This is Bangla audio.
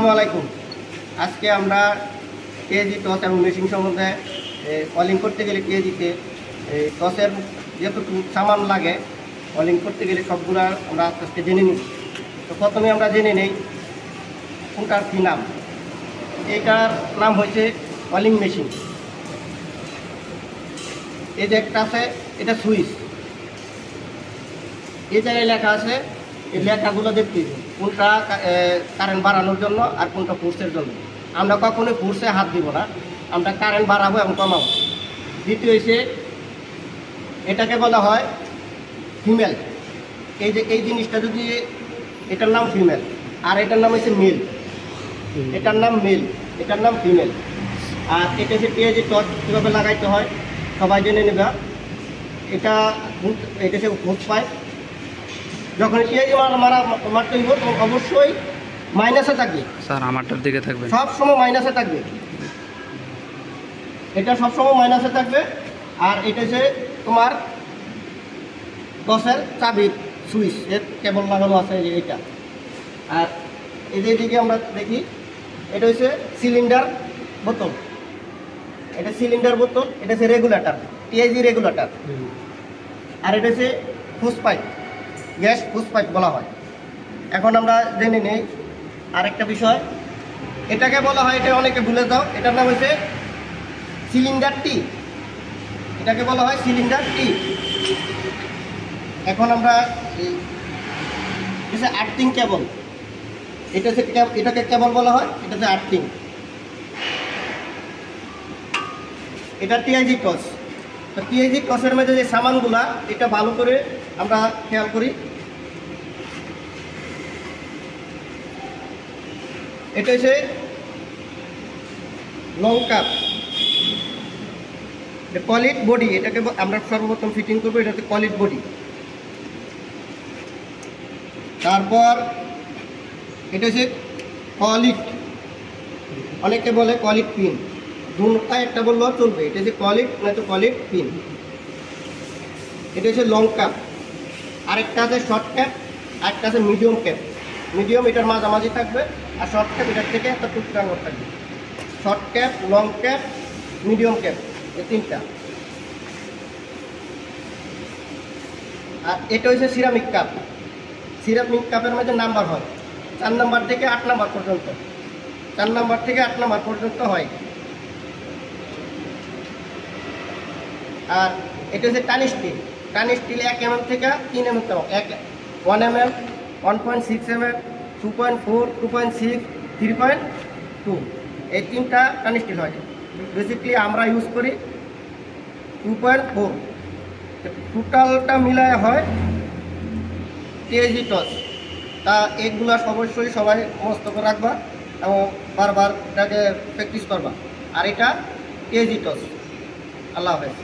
আসসালামু আলাইকুম। আজকে আমরা টিএজি টস এবং মেশিন সম্বন্ধে কলিং করতে গেলে টিএজিতে টসের যেটুকু সামান লাগে কলিং করতে গেলে সবগুলো আমরা আস্তে আস্তে জেনে নিই। তো প্রথমে আমরা জেনে নেই কোনটার কী নাম। এইটার নাম হয়েছে কলিং মেশিন। এই যে একটা আছে, এটা সুইচ। এই জায়গায় লেখা আছে, এই লেখাগুলো দেখতে কোনটা কারেন্ট বাড়ানোর জন্য আর কোনটা ফোর্সের জন্য। আমরা কখনোই ফোর্সে হাত দিব না, আমরা কারেন্ট বাড়াবো এবং কমাবো। দ্বিতীয় হচ্ছে এটাকে বলা হয় ফিমেল। এই যে এই জিনিসটা যদি, এটার নাম ফিমেল আর এটার নাম হচ্ছে মেল। এটার নাম মেল, এটার নাম ফিমেল। আর এটা হচ্ছে টিএজি টস কীভাবে লাগাইতে হয় সবাই জেনে নেবে। এটা হচ্ছে হুক পাইপ। যখন টিএজি মারতে হইব তখন অবশ্যই মাইনাসে থাকবে। স্যার আমারটার দিকে থাকবে, সব সময় মাইনাসে থাকবে। এটা সবসময় মাইনাসে থাকবে। আর এটা হচ্ছে তোমার টসের চাবি সুইচ, এর কেবল লাগানো আছে এইটা। আর এই যে দিকে আমরা দেখি, এটা হচ্ছে সিলিন্ডার বোতল। এটা সিলিন্ডার বোতল, এটা হচ্ছে রেগুলেটর, টিআইজি রেগুলেটর। আর এটা হচ্ছে ফুস পাইপ, গ্যাস ফুস পাইপ বলা হয়। এখন আমরা জেনে নেই আরেকটা বিষয়, এটাকে বলা হয়, এটা অনেকে ভুলে যাও, এটার নাম হচ্ছে সিলিন্ডার টি। এটাকে বলা হয় সিলিন্ডার টি। এখন আমরা আর্থিং কেবল, এটা হচ্ছে এটাকে কেবল বলা হয়, এটা হচ্ছে আর্থিং। এটা টিআইজি টস। তো টিআইজি টসের মধ্যে যে সামানগুলা, এটা ভালো করে আমরা খেয়াল করি। এটা হচ্ছে লং কাপ, কলিড বডি। এটাকে আমরা সর্বপ্রথম ফিটিং করবো, এটা হচ্ছে কলিড বডি। তারপর এটা হচ্ছে কলিড, অনেকে বলে কলিড পিন, দুটা একটা বললেও চলবে। এটা হচ্ছে কলিড, নয়তো কলিড পিন। এটা হচ্ছে লং কাপ। আরেকটা আছে শর্ট ক্যাপ, আরেকটা আছে মিডিয়াম ক্যাপ। মিডিয়াম এটার মাঝামাঝি থাকবে, আর শর্ট ক্যাপ এটার থেকে একটা টুকটাঙ্গ থাকবে। Short cap, long cap, medium cap, এই তিনটা। আর এটা হচ্ছে সিরামিক কাপ। সিরামিক কাপের মধ্যে নাম্বার হয় 4 নাম্বার থেকে 8 নাম্বার পর্যন্ত। 4 নাম্বার থেকে 8 নাম্বার পর্যন্ত হয়। আর এটা হচ্ছে টানি স্টিল। টানি স্টিল 1 mm থেকে 3 mm, 1 mm, 1.6 mm, 2.4, 2.6, 3.2, এই তিনটা টানি স্টিল হয়। বেসিক্যালি আমরা ইউজ করি 2.4। টোটালটা মিলায় হয় টিএজি টস। তা এগুলো অবশ্যই সবাই মস্ত করে রাখবা এবং বারবার এটাকে প্র্যাকটিস করবা। আর এটা টিএজি টস। আল্লাহ হাফেজ।